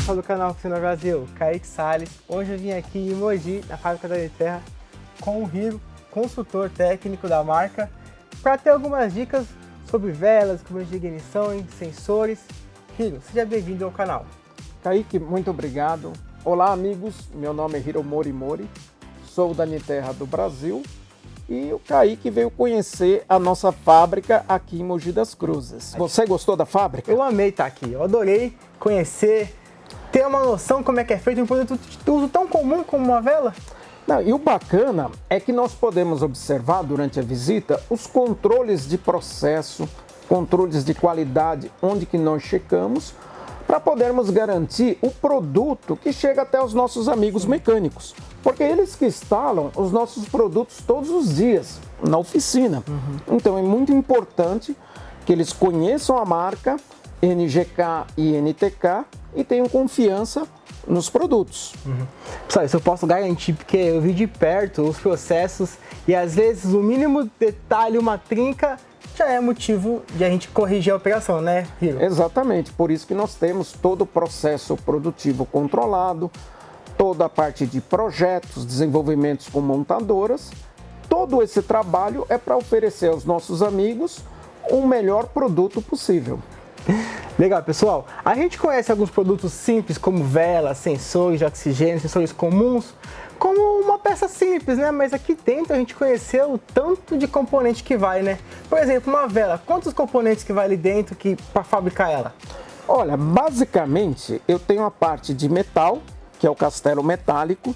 pessoal do canal Oficina Brasil, Kaique Salles. Hoje eu vim aqui em Mogi, na fábrica da Uniterra, com o Hiro, consultor técnico da marca, para ter algumas dicas sobre velas, componentes de ignição, sensores. Hiro, seja bem-vindo ao canal. Kaique, muito obrigado. Olá amigos, meu nome é Hiro Morimori, sou da Uniterra do Brasil e o Kaique veio conhecer a nossa fábrica aqui em Mogi das Cruzes. Você gostou da fábrica? Eu amei estar aqui, eu adorei conhecer, ter uma noção como é que é feito um produto de uso tão comum como uma vela. Não, e o bacana é que nós podemos observar durante a visita os controles de processo, controles de qualidade, onde que nós checamos, para podermos garantir o produto que chega até os nossos amigos mecânicos. Porque eles que instalam os nossos produtos todos os dias na oficina. Então é muito importante que eles conheçam a marca NGK e NTK e tenham confiança nos produtos. Pessoal, isso eu posso garantir porque eu vi de perto os processos e às vezes o mínimo detalhe, uma trinca, já é motivo de a gente corrigir a operação, né, Hiro? Exatamente, por isso que nós temos todo o processo produtivo controlado, toda a parte de projetos, desenvolvimentos com montadoras. Todo esse trabalho é para oferecer aos nossos amigos o melhor produto possível. Legal, pessoal. A gente conhece alguns produtos simples como velas, sensores de oxigênio, sensores comuns, como uma peça simples, né? Mas aqui dentro a gente conheceu o tanto de componente que vai, né? Por exemplo, uma vela, quantos componentes que vai ali dentro para fabricar ela? Olha, basicamente eu tenho a parte de metal, que é o castelo metálico.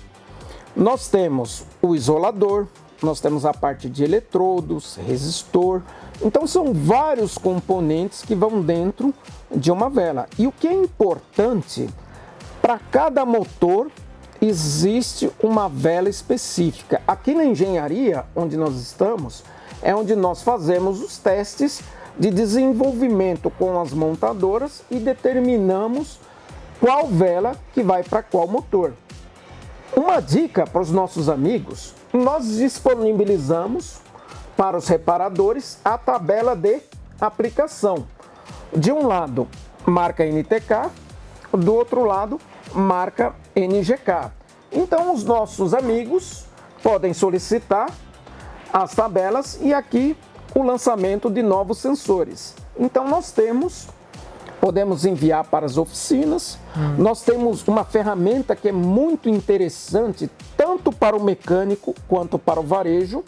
Nós temos o isolador, nós temos a parte de eletrodos, resistor. Então são vários componentes que vão dentro de uma vela. E o que é importante, para cada motor existe uma vela específica. Aqui na engenharia, onde nós estamos, é onde nós fazemos os testes de desenvolvimento com as montadoras e determinamos qual vela que vai para qual motor. Uma dica para os nossos amigos, nós disponibilizamos para os reparadores a tabela de aplicação. De um lado, marca NTK, do outro lado, marca NGK. Então, os nossos amigos podem solicitar as tabelas e aqui o lançamento de novos sensores. Então, podemos enviar para as oficinas. Nós temos uma ferramenta que é muito interessante, tanto para o mecânico quanto para o varejo,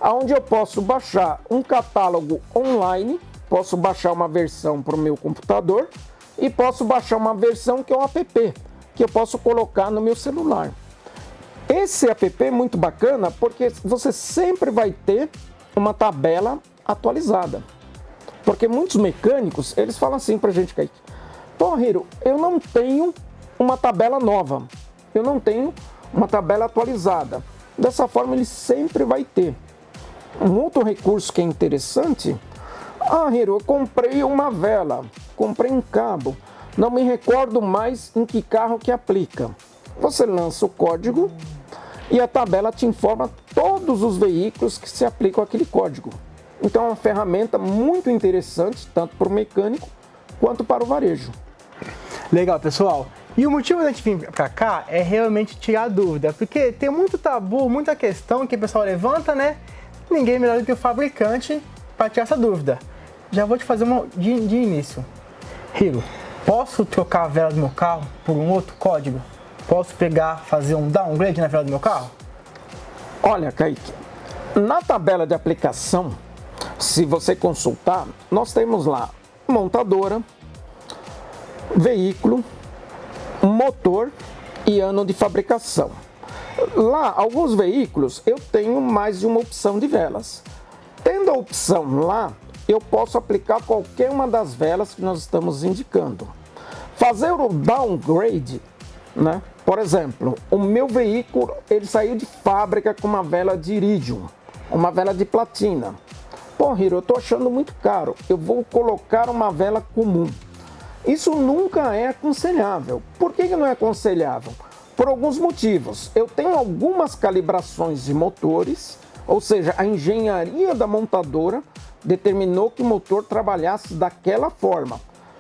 onde eu posso baixar um catálogo online, posso baixar uma versão para o meu computador e posso baixar uma versão que é um app, que eu posso colocar no meu celular. Esse app é muito bacana porque você sempre vai ter uma tabela atualizada. Porque muitos mecânicos, eles falam assim pra gente, Kaique: pô, Hiro, eu não tenho uma tabela nova, eu não tenho uma tabela atualizada. Dessa forma ele sempre vai ter. Um outro recurso que é interessante: Hiro, eu comprei uma vela, comprei um cabo, não me recordo mais em que carro que aplica. Você lança o código e a tabela te informa todos os veículos que se aplicam aquele código. Então é uma ferramenta muito interessante, tanto para o mecânico quanto para o varejo. Legal, pessoal. E o motivo da gente vir para cá é realmente tirar dúvida, porque tem muito tabu, muita questão que o pessoal levanta, né? Ninguém melhor do que o fabricante para tirar essa dúvida. Já vou te fazer uma de início. Hiro, posso trocar a vela do meu carro por um outro código? Posso fazer um downgrade na vela do meu carro? Olha, Kaique, na tabela de aplicação, se você consultar, nós temos lá montadora, veículo, motor e ano de fabricação. Lá, alguns veículos, eu tenho mais de uma opção de velas. Tendo a opção lá, eu posso aplicar qualquer uma das velas que nós estamos indicando. Fazer o downgrade, né? Por exemplo, o meu veículo, ele saiu de fábrica com uma vela de iridium, uma vela de platina. Pô, Hiro, eu tô achando muito caro, eu vou colocar uma vela comum. Isso nunca é aconselhável. Por que não é aconselhável? Por alguns motivos. Eu tenho algumas calibrações de motores, ou seja, a engenharia da montadora determinou que o motor trabalhasse daquela forma.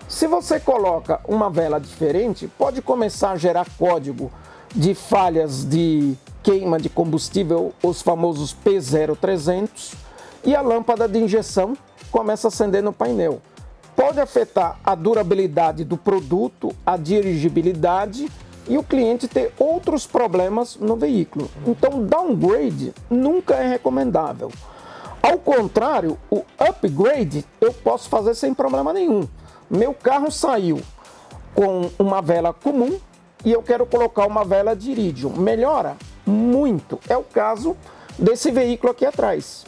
Se você coloca uma vela diferente, pode começar a gerar código de falhas de queima de combustível, os famosos P0300, e a lâmpada de injeção começa a acender no painel. Pode afetar a durabilidade do produto, a dirigibilidade e o cliente ter outros problemas no veículo. Então, downgrade nunca é recomendável. Ao contrário, o upgrade eu posso fazer sem problema nenhum. Meu carro saiu com uma vela comum e eu quero colocar uma vela de irídio. Melhora muito. É o caso desse veículo aqui atrás.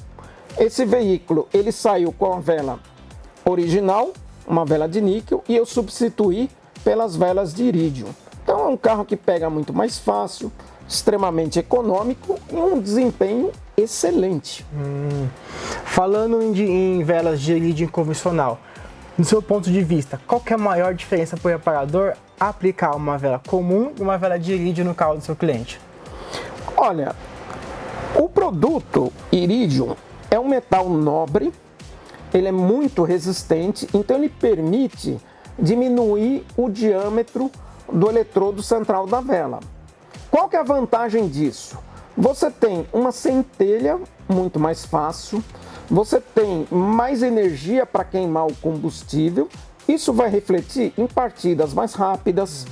Esse veículo, ele saiu com a vela original, uma vela de níquel, e eu substituí pelas velas de irídio. Então é um carro que pega muito mais fácil, extremamente econômico e um desempenho excelente. Falando em velas de irídio convencional, do seu ponto de vista, qual que é a maior diferença para o reparador aplicar uma vela comum e uma vela de irídio no carro do seu cliente? Olha, o produto irídio é um metal nobre, ele é muito resistente, então ele permite diminuir o diâmetro do eletrodo central da vela. Qual que é a vantagem disso? Você tem uma centelha muito mais fácil, você tem mais energia para queimar o combustível, isso vai refletir em partidas mais rápidas,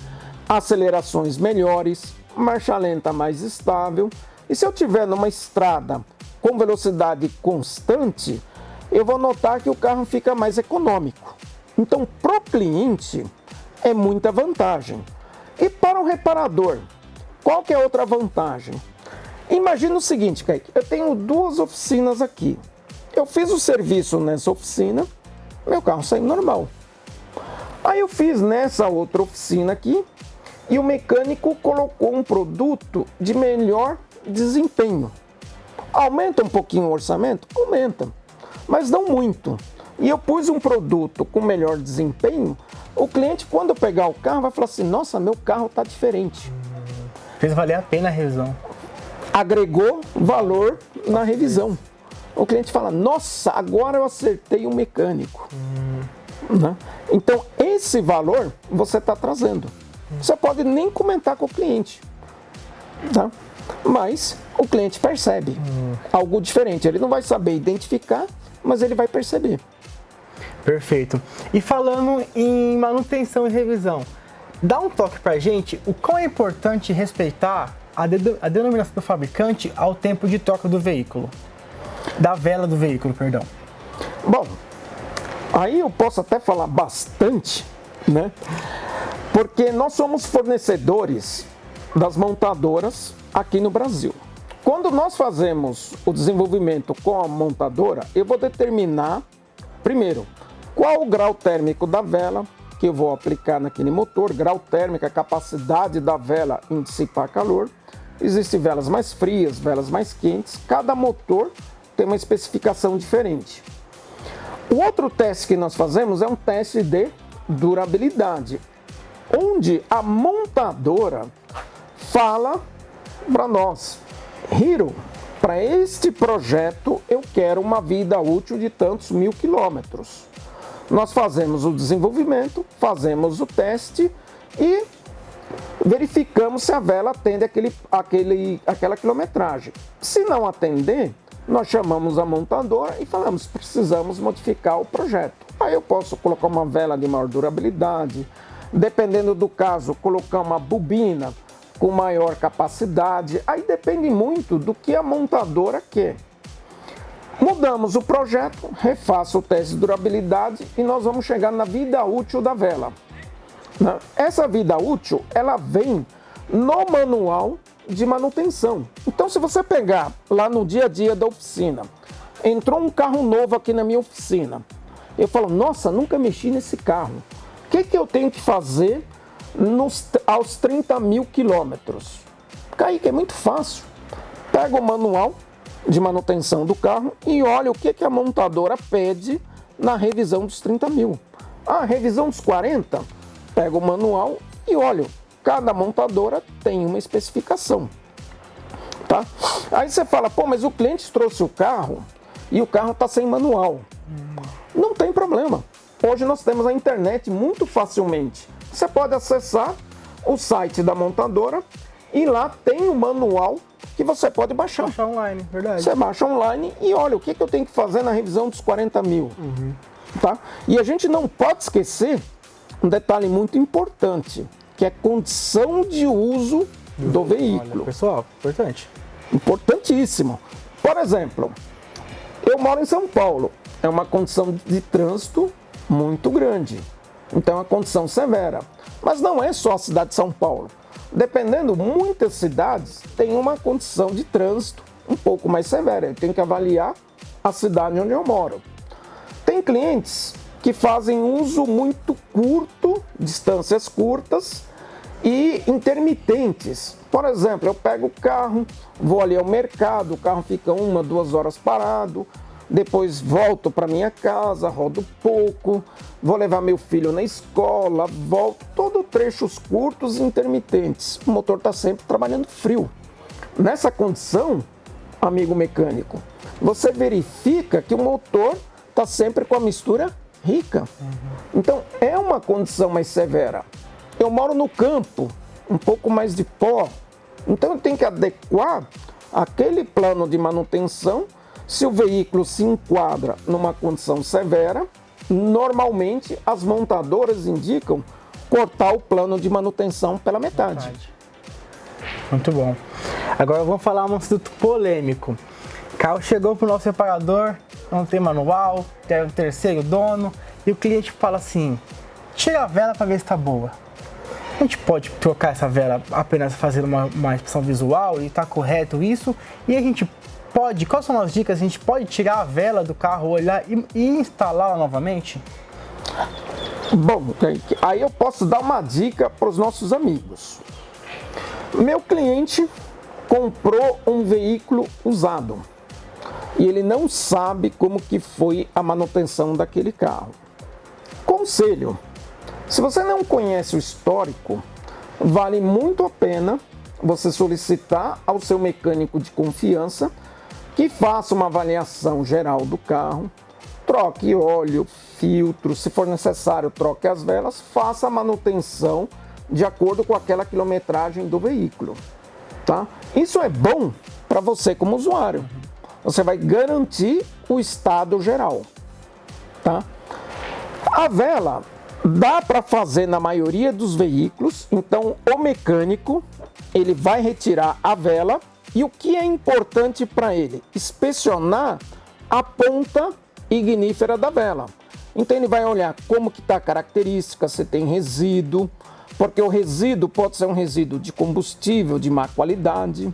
acelerações melhores, marcha lenta mais estável. E se eu tiver numa estrada com velocidade constante, eu vou notar que o carro fica mais econômico. Então, para o cliente, é muita vantagem. E para o reparador, qual que é outra vantagem? Imagina o seguinte, Kaique, eu tenho duas oficinas aqui. Eu fiz o serviço nessa oficina, meu carro saiu normal. Aí eu fiz nessa outra oficina aqui e o mecânico colocou um produto de melhor desempenho. Aumenta um pouquinho o orçamento? Aumenta, mas não muito. E eu pus um produto com melhor desempenho, o cliente, quando eu pegar o carro, vai falar assim, nossa, meu carro está diferente. Fez valer a pena a revisão. Agregou valor na revisão. O cliente fala, nossa, agora eu acertei o mecânico. Né? Então, esse valor você está trazendo. Você pode nem comentar com o cliente, tá? Mas o cliente percebe algo diferente. Ele não vai saber identificar, mas ele vai perceber. Perfeito. E falando em manutenção e revisão, dá um toque pra gente o quão é importante respeitar a denominação do fabricante ao tempo de troca do veículo. Da vela do veículo, perdão. Bom, aí eu posso até falar bastante, né? Porque nós somos fornecedores das montadoras aqui no Brasil. Quando nós fazemos o desenvolvimento com a montadora, eu vou determinar, primeiro, qual o grau térmico da vela que eu vou aplicar naquele motor, grau térmico, a capacidade da vela em dissipar calor. Existem velas mais frias, velas mais quentes, cada motor tem uma especificação diferente. O outro teste que nós fazemos é um teste de durabilidade, onde a montadora fala para nós, Hero, para este projeto eu quero uma vida útil de tantos 1000 quilômetros. Nós fazemos o desenvolvimento, fazemos o teste e verificamos se a vela atende aquela quilometragem. Se não atender, nós chamamos a montadora e falamos, precisamos modificar o projeto. Aí eu posso colocar uma vela de maior durabilidade, dependendo do caso, colocar uma bobina com maior capacidade, aí depende muito do que a montadora quer. Mudamos o projeto, refaço o teste de durabilidade e nós vamos chegar na vida útil da vela. Essa vida útil, ela vem no manual de manutenção. Então, se você pegar lá no dia a dia da oficina, entrou um carro novo aqui na minha oficina, eu falo, nossa, nunca mexi nesse carro. O que eu tenho que fazer aos 30 mil quilômetros? Kaique, é muito fácil. Pega o manual de manutenção do carro e olha o que a montadora pede na revisão dos 30 mil. A revisão dos 40, pega o manual e olha, cada montadora tem uma especificação, tá? Aí você fala, pô, mas o cliente trouxe o carro e o carro está sem manual. Não tem problema. Hoje nós temos a internet muito facilmente. Você pode acessar o site da montadora e lá tem o manual que você pode baixar. Baixar online, verdade. Você baixa online e olha o que eu tenho que fazer na revisão dos 40 mil. Tá? E a gente não pode esquecer um detalhe muito importante, que é condição de uso do veículo. Olha, pessoal, importante. Importantíssimo. Por exemplo, eu moro em São Paulo. É uma condição de trânsito muito grande. Então é uma condição severa. Mas não é só a cidade de São Paulo. Dependendo, muitas cidades têm uma condição de trânsito um pouco mais severa. Eu tenho que avaliar a cidade onde eu moro. Tem clientes que fazem uso muito curto, distâncias curtas e intermitentes. Por exemplo, eu pego o carro, vou ali ao mercado, o carro fica 1, 2 horas parado, depois volto para minha casa, rodo pouco, vou levar meu filho na escola, volto, todo trechos curtos e intermitentes. O motor está sempre trabalhando frio. Nessa condição, amigo mecânico, você verifica que o motor está sempre com a mistura rica. Então, é uma condição mais severa. Eu moro no campo, um pouco mais de pó, então eu tenho que adequar aquele plano de manutenção. Se o veículo se enquadra numa condição severa, normalmente as montadoras indicam cortar o plano de manutenção pela metade. Muito bom. Agora vamos falar um assunto polêmico. O carro chegou para o nosso reparador, não tem manual, tem o terceiro dono, e o cliente fala assim, tira a vela para ver se está boa. A gente pode trocar essa vela apenas fazendo uma inspeção visual e está correto isso? E a gente pode, quais são as dicas? A gente pode tirar a vela do carro, olhar e instalá-la novamente? Bom, aí eu posso dar uma dica para os nossos amigos. Meu cliente comprou um veículo usado e ele não sabe como que foi a manutenção daquele carro. Conselho: se você não conhece o histórico, vale muito a pena você solicitar ao seu mecânico de confiança que faça uma avaliação geral do carro, troque óleo, filtro, se for necessário, troque as velas, faça a manutenção de acordo com aquela quilometragem do veículo. Tá? Isso é bom para você como usuário. Você vai garantir o estado geral. Tá? A vela dá para fazer na maioria dos veículos, então o mecânico ele vai retirar a vela e o que é importante para ele? Inspecionar a ponta ignífera da vela. Então ele vai olhar como que está a característica, se tem resíduo, porque o resíduo pode ser um resíduo de combustível de má qualidade,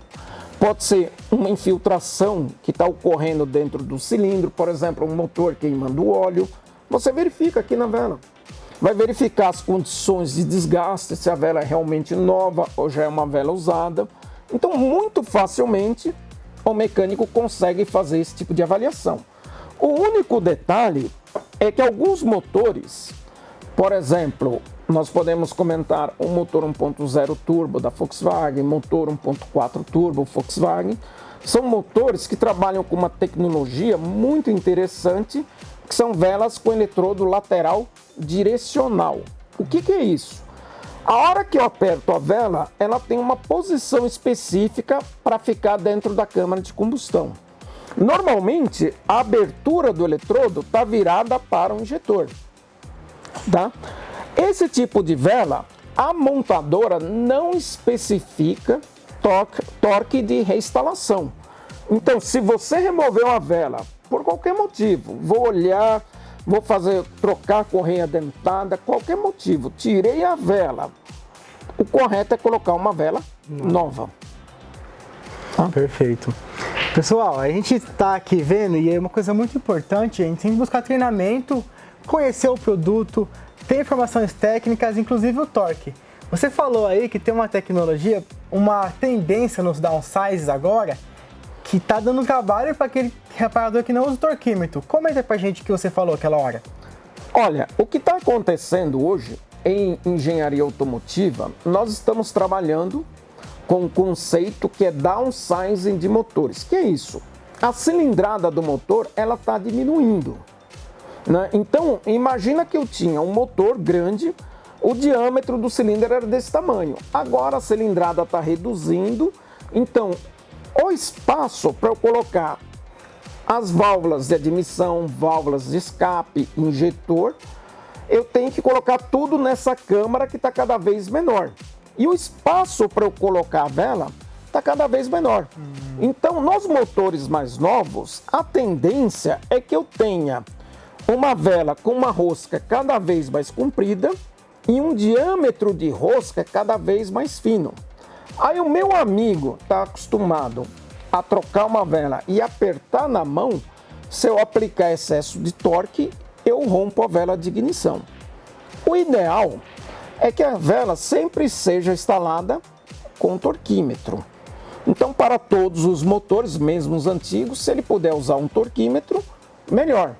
pode ser uma infiltração que está ocorrendo dentro do cilindro, por exemplo, um motor queimando óleo. Você verifica aqui na vela. Vai verificar as condições de desgaste, se a vela é realmente nova ou já é uma vela usada. Então, muito facilmente, o mecânico consegue fazer esse tipo de avaliação. O único detalhe é que alguns motores, por exemplo, nós podemos comentar o motor 1.0 turbo da Volkswagen, motor 1.4 turbo Volkswagen, são motores que trabalham com uma tecnologia muito interessante, que são velas com eletrodo lateral direcional. O que é isso? A hora que eu aperto a vela, ela tem uma posição específica para ficar dentro da câmara de combustão. Normalmente, a abertura do eletrodo está virada para o injetor. Tá? Esse tipo de vela, a montadora não especifica torque de reinstalação. Então, se você removeu a vela por qualquer motivo, vou olhar, vou trocar a correia dentada, qualquer motivo, tirei a vela, o correto é colocar uma vela nova. Tá? Perfeito. Pessoal, a gente está aqui vendo e é uma coisa muito importante, a gente tem que buscar treinamento, conhecer o produto, ter informações técnicas, inclusive o torque. Você falou aí que tem uma tecnologia, uma tendência nos downsizes agora, que está dando trabalho para aquele reparador que não usa o torquímetro. Comenta pra gente o que você falou aquela hora. Olha, o que está acontecendo hoje em engenharia automotiva, nós estamos trabalhando com um conceito que é downsizing de motores. Que é isso? A cilindrada do motor, ela está diminuindo. né? Então, imagina que eu tinha um motor grande, o diâmetro do cilindro era desse tamanho. Agora a cilindrada está reduzindo, então o espaço para eu colocar as válvulas de admissão, válvulas de escape, injetor, eu tenho que colocar tudo nessa câmara que está cada vez menor. E o espaço para eu colocar a vela está cada vez menor. Então, nos motores mais novos, a tendência é que eu tenha uma vela com uma rosca cada vez mais comprida e um diâmetro de rosca cada vez mais fino. Aí o meu amigo está acostumado a trocar uma vela e apertar na mão, se eu aplicar excesso de torque, eu rompo a vela de ignição. O ideal é que a vela sempre seja instalada com torquímetro. Então, para todos os motores, mesmo os antigos, se ele puder usar um torquímetro, melhor.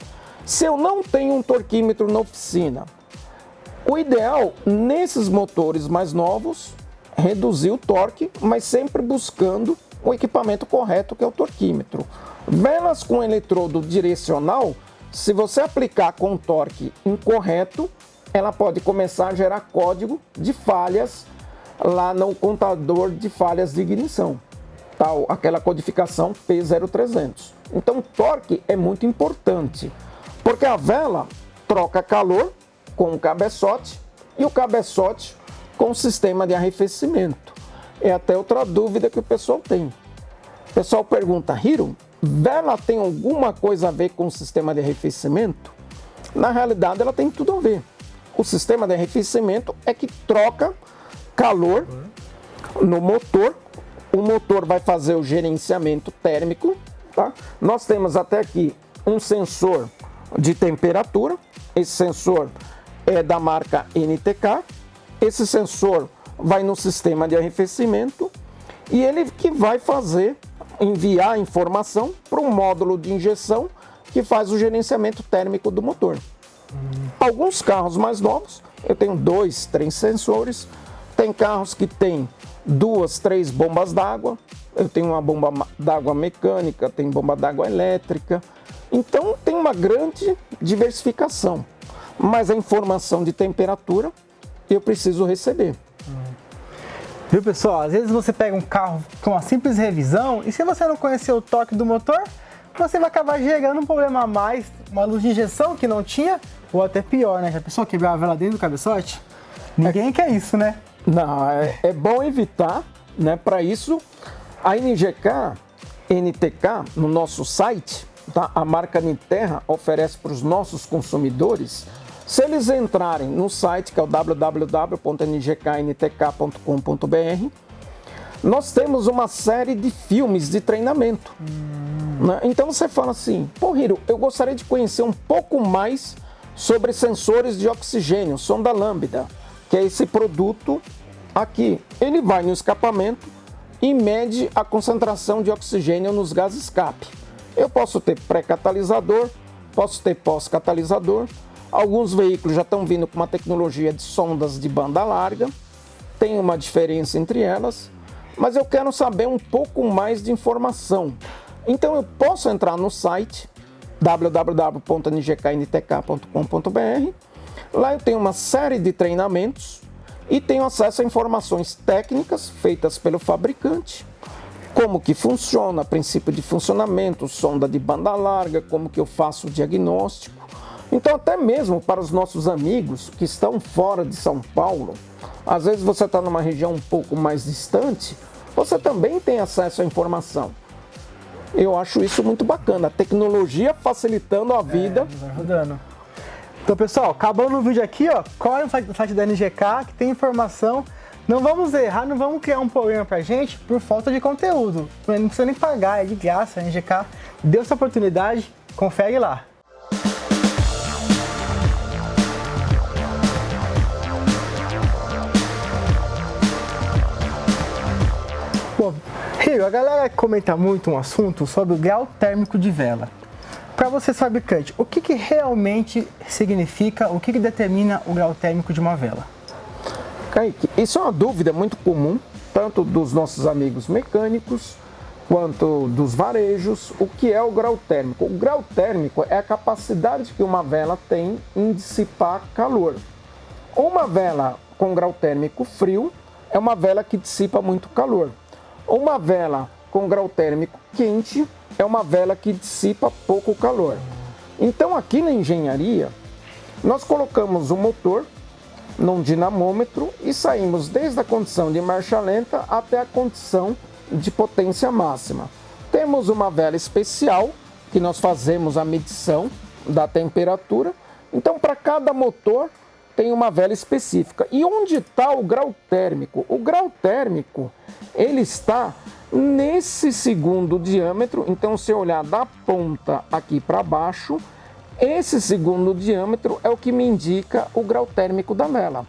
Se eu não tenho um torquímetro na oficina, o ideal, nesses motores mais novos, reduzir o torque, mas sempre buscando o equipamento correto, que é o torquímetro. Velas com eletrodo direcional, se você aplicar com torque incorreto, ela pode começar a gerar código de falhas lá no contador de falhas de ignição, tal, aquela codificação P0300. Então o torque é muito importante, porque a vela troca calor com o cabeçote e o cabeçote com o sistema de arrefecimento. É até outra dúvida que o pessoal tem. O pessoal pergunta, Hiro, vela tem alguma coisa a ver com o sistema de arrefecimento? Na realidade, ela tem tudo a ver. O sistema de arrefecimento é que troca calor no motor. O motor vai fazer o gerenciamento térmico, tá? Nós temos até aqui um sensor de temperatura. Esse sensor é da marca NTK. Esse sensor vai no sistema de arrefecimento e ele que vai enviar a informação para um módulo de injeção que faz o gerenciamento térmico do motor. Alguns carros mais novos, eu tenho 2, 3 sensores. Tem carros que tem 2, 3 bombas d'água. Eu tenho uma bomba d'água mecânica, tem bomba d'água elétrica. Então tem uma grande diversificação. Mas a informação de temperatura eu preciso receber. Viu, pessoal? Às vezes você pega um carro com uma simples revisão e se você não conhecer o torque do motor, você vai acabar gerando um problema a mais, uma luz de injeção que não tinha, ou até pior, né? Já pensou quebrar a vela dentro do cabeçote? Ninguém quer isso, né? Não, é bom evitar, né? Para isso, a NTK, no nosso site, tá? A marca Niterra oferece para os nossos consumidores. Se eles entrarem no site, que é o www.ngkntk.com.br, nós temos uma série de filmes de treinamento. Né? Então você fala assim, pô, Hiro, eu gostaria de conhecer um pouco mais sobre sensores de oxigênio, sonda lambda, que é esse produto aqui. Ele vai no escapamento e mede a concentração de oxigênio nos gases escape. Eu posso ter pré-catalisador, posso ter pós-catalisador. Alguns veículos já estão vindo com uma tecnologia de sondas de banda larga, tem uma diferença entre elas, mas eu quero saber um pouco mais de informação. Então eu posso entrar no site www.ngkntk.com.br, lá eu tenho uma série de treinamentos e tenho acesso a informações técnicas feitas pelo fabricante, como que funciona, princípio de funcionamento, sonda de banda larga, como que eu faço o diagnóstico. Então, até mesmo para os nossos amigos que estão fora de São Paulo, às vezes você está numa região um pouco mais distante, você também tem acesso à informação. Eu acho isso muito bacana, a tecnologia facilitando a vida. Vai rodando. Então, pessoal, acabando o vídeo aqui, ó, corre no site da NGK que tem informação. Não vamos errar, não vamos criar um problema pra gente por falta de conteúdo. Não precisa nem pagar, é de graça, a NGK deu essa oportunidade, confere lá. Bom, Hiro, a galera comenta muito um assunto sobre o grau térmico de vela. Para você, fabricante, o que realmente significa, o que determina o grau térmico de uma vela? Kaique, isso é uma dúvida muito comum, tanto dos nossos amigos mecânicos, quanto dos varejos. O que é o grau térmico? O grau térmico é a capacidade que uma vela tem em dissipar calor. Uma vela com grau térmico frio é uma vela que dissipa muito calor. Uma vela com grau térmico quente é uma vela que dissipa pouco calor. Então, aqui na engenharia, nós colocamos o motor num dinamômetro e saímos desde a condição de marcha lenta até a condição de potência máxima. Temos uma vela especial que nós fazemos a medição da temperatura. Então, para cada motor tem uma vela específica. E onde está o grau térmico? O grau térmico, ele está nesse segundo diâmetro. Então, se eu olhar da ponta aqui para baixo, esse segundo diâmetro é o que me indica o grau térmico da vela.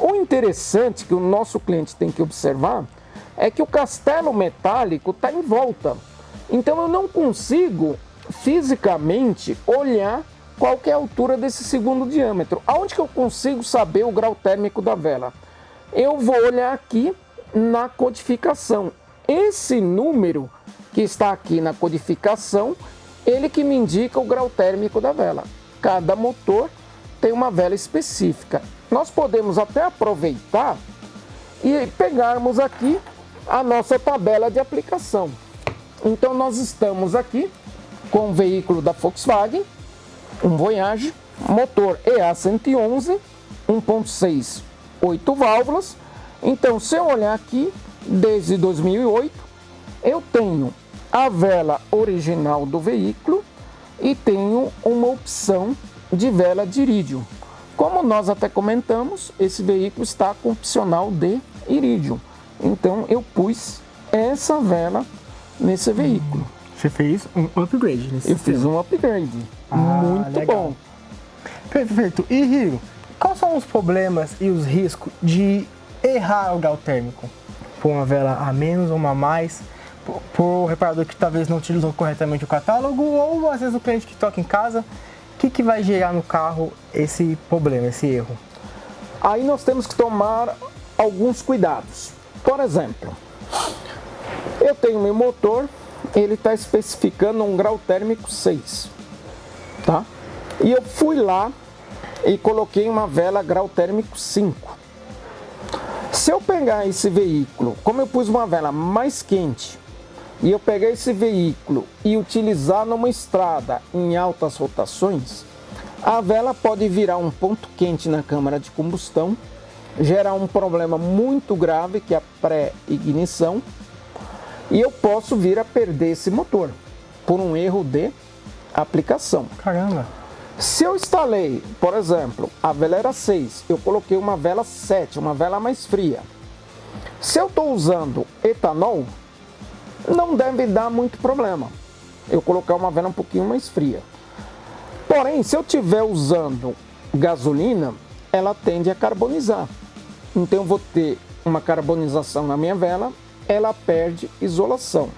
O interessante que o nosso cliente tem que observar é que o castelo metálico está em volta. Então eu não consigo fisicamente olhar qual que é a altura desse segundo diâmetro. Aonde que eu consigo saber o grau térmico da vela? Eu vou olhar aqui na codificação. Esse número que está aqui na codificação, ele que me indica o grau térmico da vela. Cada motor tem uma vela específica. Nós podemos até aproveitar e pegarmos aqui a nossa tabela de aplicação. Então nós estamos aqui com o veículo da Volkswagen, um Voyage, motor EA111, 1.6, 8 válvulas. Então, se eu olhar aqui, desde 2008, eu tenho a vela original do veículo e tenho uma opção de vela de irídio. Como nós até comentamos, esse veículo está com opcional de irídio. Então eu pus essa vela nesse veículo. Você fez um upgrade nesse Eu fiz um upgrade. Muito legal. bom. Perfeito. E Rio, quais são os problemas e os riscos de errar o grau térmico? Por uma vela a menos ou uma a mais? Por o reparador que talvez não utilizou corretamente o catálogo, ou às vezes o cliente que toca em casa, o que vai gerar no carro esse problema, esse erro? Aí nós temos que tomar alguns cuidados. Por exemplo, eu tenho meu motor, ele está especificando um grau térmico 6, tá? E eu fui lá e coloquei uma vela grau térmico 5. Se eu pegar esse veículo, como eu pus uma vela mais quente, e eu pegar esse veículo e utilizar numa estrada em altas rotações, a vela pode virar um ponto quente na câmara de combustão, gerar um problema muito grave que é a pré-ignição, e eu posso vir a perder esse motor por um erro de aplicação. Caramba! Se eu instalei, por exemplo, a vela era 6, eu coloquei uma vela 7, uma vela mais fria. Se eu estou usando etanol, não deve dar muito problema eu colocar uma vela um pouquinho mais fria. Porém, se eu estiver usando gasolina, ela tende a carbonizar. Então eu vou ter uma carbonização na minha vela, ela perde isolação.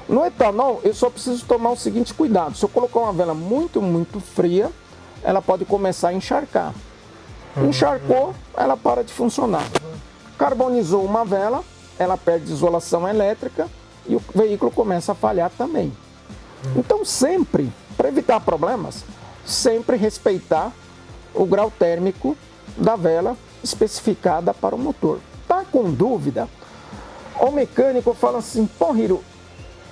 No etanol, eu só preciso tomar o seguinte cuidado. Se eu colocar uma vela muito fria, ela pode começar a encharcar. Encharcou, ela para de funcionar. Carbonizou uma vela, ela perde isolação elétrica e o veículo começa a falhar também. Então sempre, para evitar problemas, sempre respeitar o grau térmico da vela especificada para o motor. Tá com dúvida? O mecânico fala assim: pô, Hiro,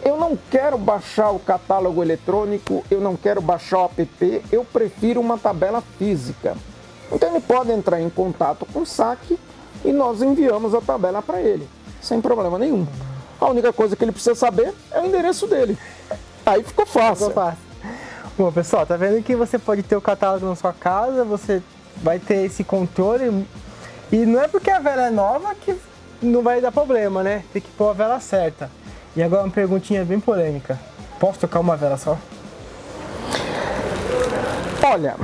eu não quero baixar o catálogo eletrônico, eu não quero baixar o app, eu prefiro uma tabela física. Então ele pode entrar em contato com o SAC e nós enviamos a tabela para ele, sem problema nenhum. A única coisa que ele precisa saber é o endereço dele. Aí ficou fácil. Ficou fácil. Bom, pessoal, tá vendo que você pode ter o catálogo na sua casa, você vai ter esse controle, e não é porque a vela é nova que não vai dar problema, né? Tem que pôr a vela certa. E agora uma perguntinha bem polêmica. Posso trocar uma vela só? Olha,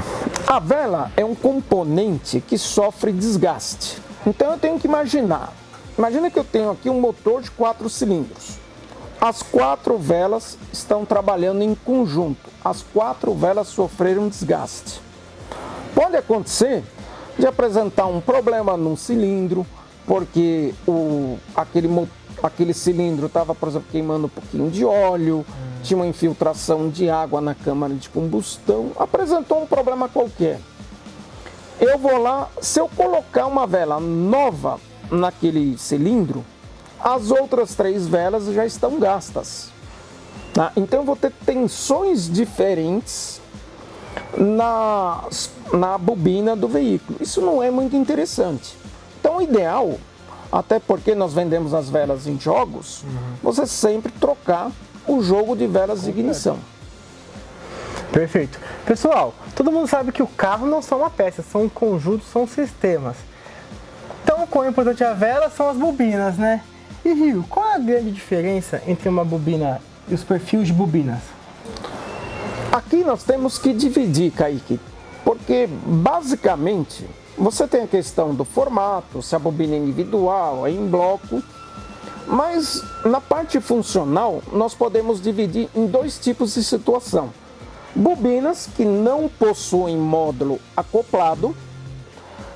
a vela é um componente que sofre desgaste. Então eu tenho que imaginar. Imagina que eu tenho aqui um motor de 4 cilindros. As 4 velas estão trabalhando em conjunto. As 4 velas sofreram desgaste. Pode acontecer de apresentar um problema num cilindro, porque aquele aquele cilindro estava, por exemplo, queimando um pouquinho de óleo, tinha uma infiltração de água na câmara de combustão, apresentou um problema qualquer. Eu vou lá, se eu colocar uma vela nova naquele cilindro, as outras 3 velas já estão gastas. Tá? Então eu vou ter tensões diferentes na bobina do veículo. Isso não é muito interessante. Então o ideal, até porque nós vendemos as velas em jogos, você sempre trocar o jogo de velas de ignição. Perfeito. Pessoal, todo mundo sabe que o carro não são uma peça, são um conjunto, são sistemas. Então, o quão importante a vela são as bobinas, né? E Rio, qual é a grande diferença entre uma bobina e os perfis de bobinas? Aqui nós temos que dividir, Kaique, porque basicamente você tem a questão do formato, se a bobina é individual, é em bloco, mas na parte funcional nós podemos dividir em 2 tipos de situação. Bobinas que não possuem módulo acoplado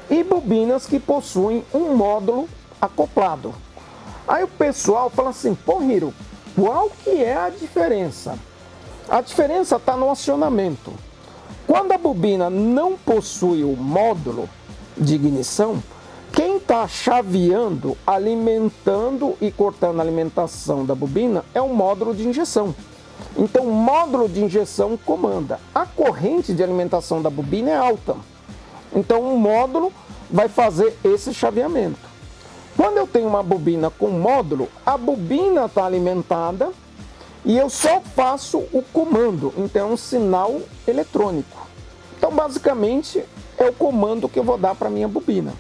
e bobinas que possuem um módulo acoplado. Aí o pessoal fala assim, pô Hiro, qual que é a diferença? A diferença está no acionamento. Quando a bobina não possui o módulo de ignição, quem está chaveando, alimentando e cortando a alimentação da bobina é o módulo de injeção. Então o módulo de injeção comanda. A corrente de alimentação da bobina é alta. Então o módulo vai fazer esse chaveamento. Quando eu tenho uma bobina com módulo, a bobina está alimentada e eu só faço o comando. Então é um sinal eletrônico. Então basicamente é o comando que eu vou dar para minha bobina.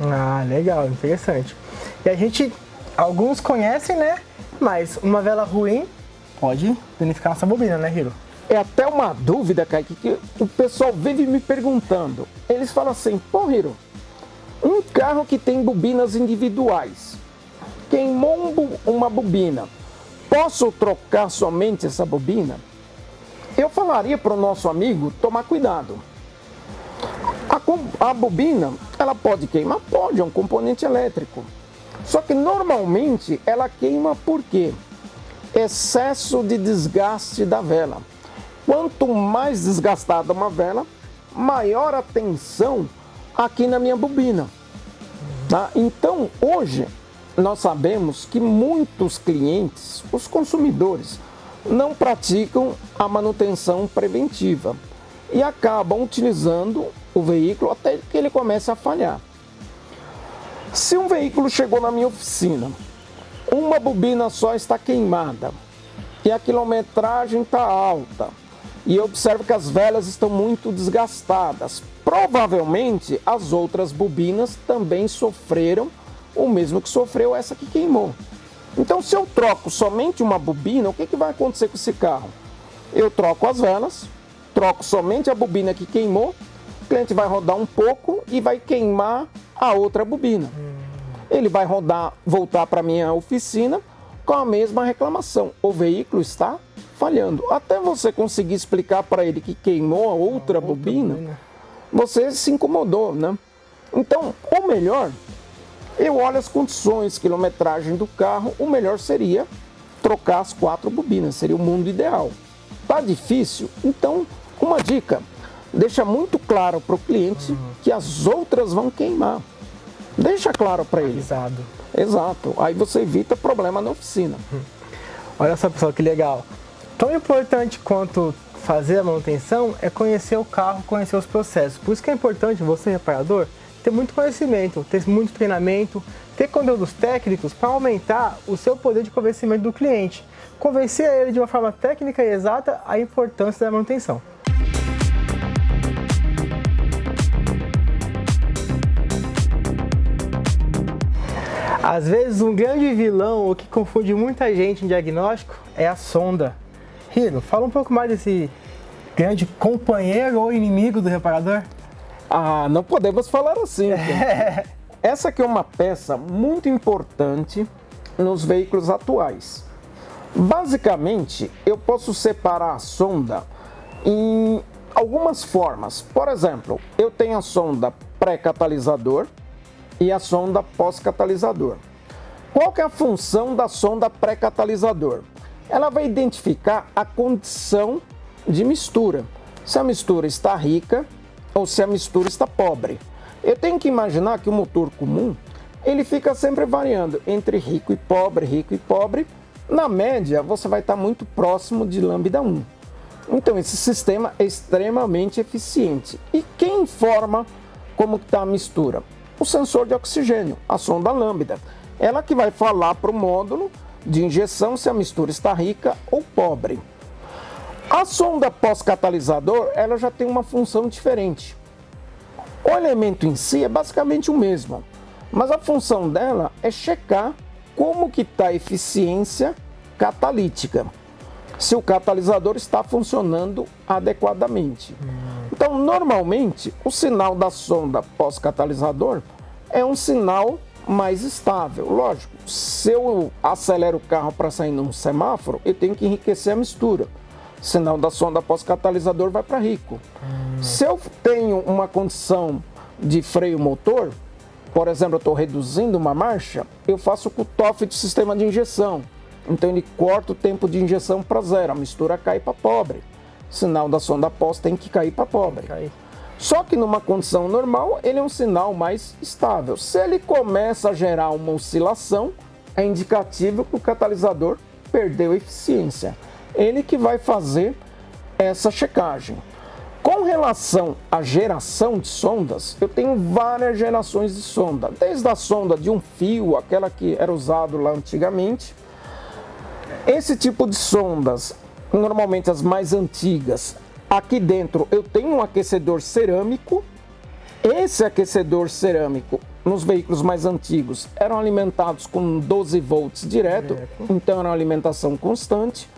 Ah, legal, interessante. E alguns conhecem, né? Mas uma vela ruim pode danificar nossa bobina, né, Hiro? É até uma dúvida, Kaique, que o pessoal vive me perguntando. Eles falam assim, pô, Hiro, um carro que tem bobinas individuais, queimou uma bobina, posso trocar somente essa bobina? Eu falaria para o nosso amigo tomar cuidado. A bobina, ela pode queimar? Pode, é um componente elétrico. Só que normalmente ela queima por quê? Excesso de desgaste da vela. Quanto mais desgastada uma vela, maior a tensão aqui na minha bobina. Tá? Então, hoje, nós sabemos que muitos clientes, os consumidores, não praticam a manutenção preventiva e acabam utilizando o veículo até que ele comece a falhar. Se um veículo chegou na minha oficina, uma bobina só está queimada e a quilometragem está alta e eu observo que as velas estão muito desgastadas, provavelmente as outras bobinas também sofreram o mesmo que sofreu essa que queimou. Então, se eu troco somente uma bobina, o que vai acontecer com esse carro? Eu troco as velas, troco somente a bobina que queimou, o cliente vai rodar um pouco e vai queimar a outra bobina. Ele vai voltar para a minha oficina com a mesma reclamação. O veículo está falhando. Até você conseguir explicar para ele que queimou a outra bobina, você se incomodou, né? Então, o melhor, eu olho as condições, quilometragem do carro, o melhor seria trocar as 4 bobinas, seria o mundo ideal. Tá difícil? Então, uma dica, deixa muito claro para o cliente que as outras vão queimar. Deixa claro para ele. Exato. Aí você evita problema na oficina. Olha só, pessoal, que legal. Tão importante quanto fazer a manutenção é conhecer o carro, conhecer os processos. Por isso que é importante você, reparador, ter muito conhecimento, ter muito treinamento, ter conteúdos técnicos para aumentar o seu poder de convencimento do cliente. Convencer ele de uma forma técnica e exata a importância da manutenção. Às vezes, um grande vilão, o que confunde muita gente em diagnóstico, é a sonda. Hiro, fala um pouco mais desse grande companheiro ou inimigo do reparador. Ah, não podemos falar assim. Essa aqui é uma peça muito importante nos veículos atuais. Basicamente, eu posso separar a sonda em algumas formas. Por exemplo, eu tenho a sonda pré-catalisador e a sonda pós-catalisador. Qual que é a função da sonda pré-catalisador? Ela vai identificar a condição de mistura, se a mistura está rica ou se a mistura está pobre. Eu tenho que imaginar que o motor comum, ele fica sempre variando entre rico e pobre, rico e pobre. Na média, você vai estar muito próximo de lambda 1. Então, esse sistema é extremamente eficiente. E quem informa como está a mistura? O sensor de oxigênio, a sonda lambda. Ela que vai falar para o módulo de injeção se a mistura está rica ou pobre. A sonda pós-catalisador, ela já tem uma função diferente. O elemento em si é basicamente o mesmo, mas a função dela é checar como que está a eficiência catalítica, se o catalisador está funcionando adequadamente. Então, normalmente, o sinal da sonda pós-catalisador é um sinal mais estável. Lógico, se eu acelero o carro para sair num semáforo, eu tenho que enriquecer a mistura. O sinal da sonda pós-catalisador vai para rico. Se eu tenho uma condição de freio motor, por exemplo, eu estou reduzindo uma marcha, eu faço o cut-off do sistema de injeção. Então ele corta o tempo de injeção para zero, a mistura cai para pobre. O sinal da sonda pós tem que cair para pobre. Só que numa condição normal, ele é um sinal mais estável. Se ele começa a gerar uma oscilação, é indicativo que o catalisador perdeu eficiência. Ele que vai fazer essa checagem. Com relação à geração de sondas, eu tenho várias gerações de sonda. Desde a sonda de um fio, aquela que era usada lá antigamente. Esse tipo de sondas, normalmente as mais antigas, aqui dentro eu tenho um aquecedor cerâmico. Esse aquecedor cerâmico, nos veículos mais antigos, eram alimentados com 12 volts direto, então era uma alimentação constante.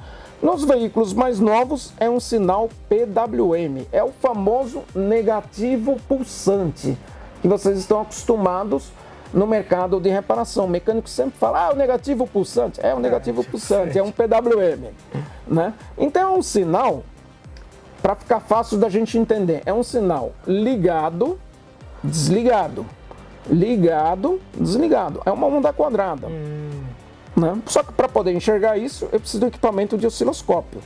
Nos veículos mais novos é um sinal PWM, é o famoso negativo pulsante, que vocês estão acostumados no mercado de reparação. O mecânico sempre fala, o negativo pulsante. É o negativo pulsante, é um PWM. Né? Então é um sinal, para ficar fácil da gente entender, é um sinal ligado, desligado, ligado, desligado. É uma onda quadrada. Né? Só que para poder enxergar isso, eu preciso de um equipamento de osciloscópio.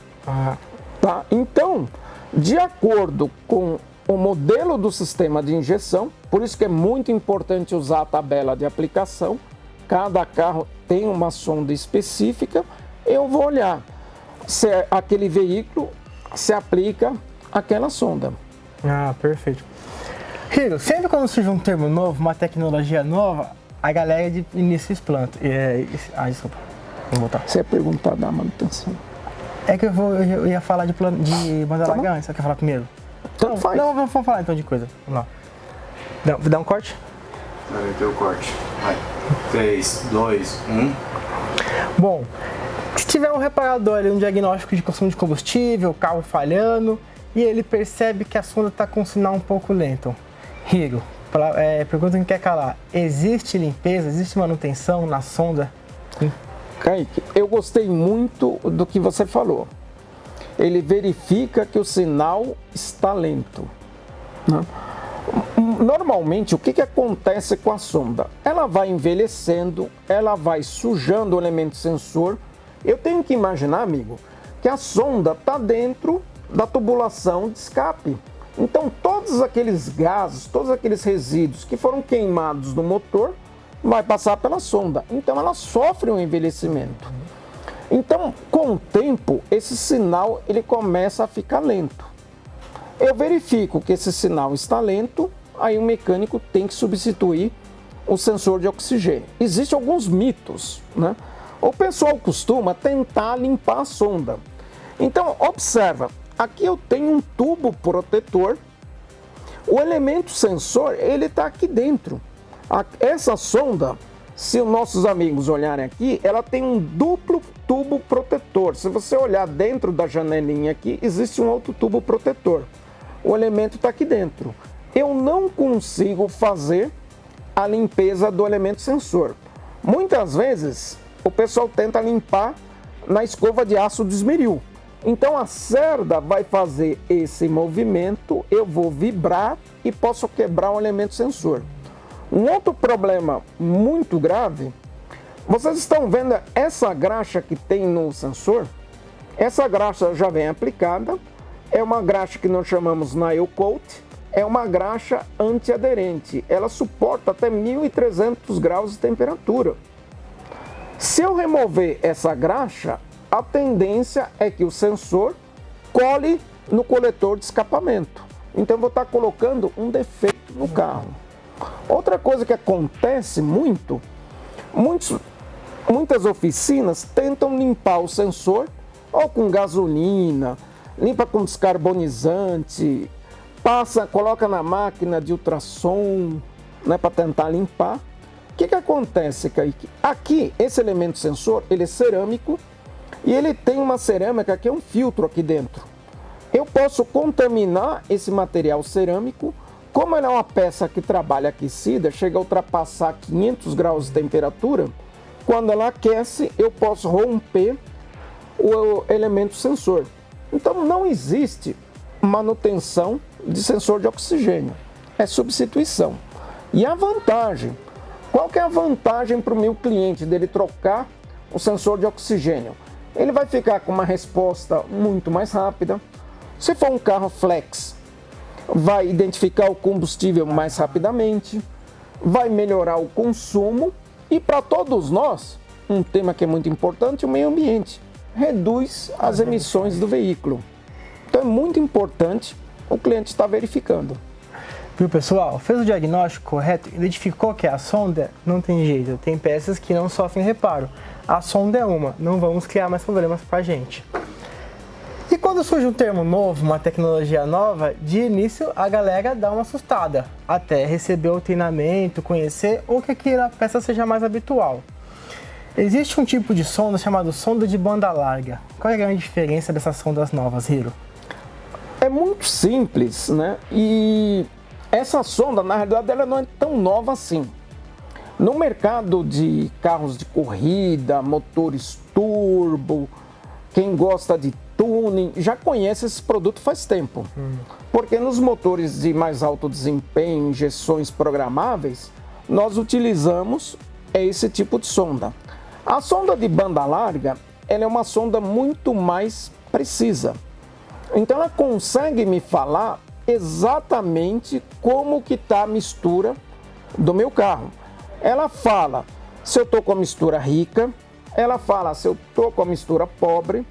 Tá? Então, de acordo com o modelo do sistema de injeção, por isso que é muito importante usar a tabela de aplicação, cada carro tem uma sonda específica, eu vou olhar se aquele veículo se aplica aquela sonda. Perfeito. Hiro, sempre quando surge um termo novo, uma tecnologia nova, a galera inicia esse plano. Desculpa. Vou voltar. Você ia perguntar da manutenção. É que eu ia falar de banda largante, você quer falar primeiro? Então faz. Não, vamos falar então de coisa. Vamos lá. Dá um corte? Vai ter o corte. Vai. 3, 2, 1. Bom, se tiver um reparador ali, um diagnóstico de consumo de combustível, carro falhando, e ele percebe que a sonda está com um sinal um pouco lento. Hiro, pergunta que quer calar. Existe limpeza, existe manutenção na sonda? Kaique, eu gostei muito do que você falou. Ele verifica que o sinal está lento. Né? Normalmente, o que acontece com a sonda? Ela vai envelhecendo, ela vai sujando o elemento sensor. Eu tenho que imaginar, amigo, que a sonda está dentro da tubulação de escape. Então, todos aqueles gases, todos aqueles resíduos que foram queimados no motor, vai passar pela sonda. Então, ela sofre um envelhecimento. Então, com o tempo, esse sinal ele começa a ficar lento. Eu verifico que esse sinal está lento, aí o mecânico tem que substituir o sensor de oxigênio. Existem alguns mitos, né? O pessoal costuma tentar limpar a sonda. Então, observa, aqui eu tenho um tubo protetor, o elemento sensor ele está aqui dentro. Essa sonda, se os nossos amigos olharem aqui, ela tem um duplo tubo protetor. Se você olhar dentro da janelinha aqui, existe um outro tubo protetor. O elemento está aqui dentro. Eu não consigo fazer a limpeza do elemento sensor. Muitas vezes, o pessoal tenta limpar na escova de aço de esmeril. Então, a cerda vai fazer esse movimento, eu vou vibrar e posso quebrar o elemento sensor. Um outro problema muito grave, Vocês estão vendo essa graxa que tem no sensor? Essa graxa já vem aplicada, é uma graxa que nós chamamos Nail Coat, é uma graxa antiaderente, ela suporta até 1.300 graus de temperatura. Se eu remover essa graxa, a tendência é que o sensor cole no coletor de escapamento. Então eu vou estar colocando um defeito no carro. Outra coisa que acontece muitas oficinas tentam limpar o sensor ou com gasolina, limpa com descarbonizante, coloca na máquina de ultrassom, né, para tentar limpar. O que acontece, Kaique? Aqui, esse elemento sensor, ele é cerâmico e ele tem uma cerâmica que é um filtro aqui dentro. Eu posso contaminar esse material cerâmico, como ela é uma peça que trabalha aquecida, chega a ultrapassar 500 graus de temperatura, quando ela aquece, eu posso romper o elemento sensor. Então não existe manutenção de sensor de oxigênio, é substituição. E a vantagem, qual que é a vantagem para o meu cliente dele trocar o sensor de oxigênio? Ele vai ficar com uma resposta muito mais rápida. Se for um carro flex, vai identificar o combustível mais rapidamente, vai melhorar o consumo e para todos nós, um tema que é muito importante, o meio ambiente, reduz as emissões do veículo. Então é muito importante o cliente estar verificando. Viu, pessoal? Fez o diagnóstico correto, identificou que é a sonda, não tem jeito, tem peças que não sofrem reparo. A sonda é uma, não vamos criar mais problemas para a gente. E quando surge um termo novo, uma tecnologia nova, de início a galera dá uma assustada, até receber o treinamento, conhecer ou que aquela peça seja mais habitual. Existe um tipo de sonda chamado sonda de banda larga. Qual é a grande diferença dessas sondas novas, Hiro? É muito simples, né? E essa sonda, na realidade, ela não é tão nova assim. No mercado de carros de corrida, motores turbo, quem gosta de tuning, já conhece esse produto faz tempo. Porque nos motores de mais alto desempenho, injeções programáveis, nós utilizamos esse tipo de sonda. A sonda de banda larga, ela é uma sonda muito mais precisa. Então ela consegue me falar exatamente como que está a mistura do meu carro. Ela fala se eu estou com a mistura rica, ela fala se eu estou com a mistura pobre,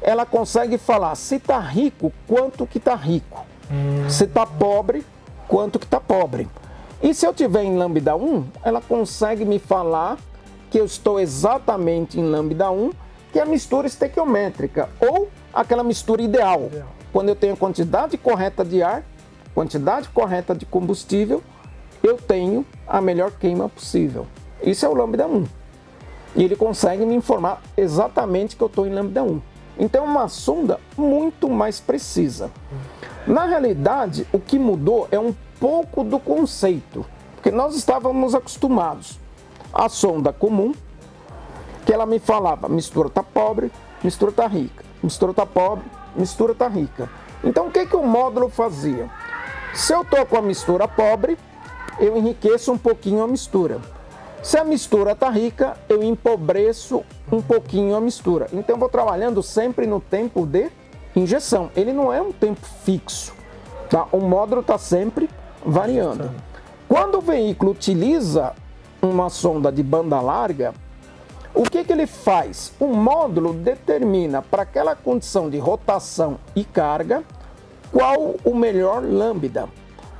ela consegue falar se está rico, quanto que está rico, se está pobre, quanto que está pobre. E se eu tiver em lambda 1, ela consegue me falar que eu estou exatamente em lambda 1, que é a mistura estequiométrica, ou aquela mistura ideal, quando eu tenho a quantidade correta de ar, quantidade correta de combustível, eu tenho a melhor queima possível. Isso é o lambda 1. E ele consegue me informar exatamente que eu estou em lambda 1. Então é uma sonda muito mais precisa. Na realidade, o que mudou é um pouco do conceito, porque nós estávamos acostumados à sonda comum, que ela me falava, mistura está pobre, mistura está rica, mistura está pobre, mistura está rica. Então o que o módulo fazia? Se eu estou com a mistura pobre, eu enriqueço um pouquinho a mistura. Se a mistura está rica, eu empobreço um pouquinho a mistura. Então eu vou trabalhando sempre no tempo de injeção. Ele não é um tempo fixo, tá? O módulo está sempre variando. Quando o veículo utiliza uma sonda de banda larga, o que ele faz? O módulo determina para aquela condição de rotação e carga qual o melhor lambda.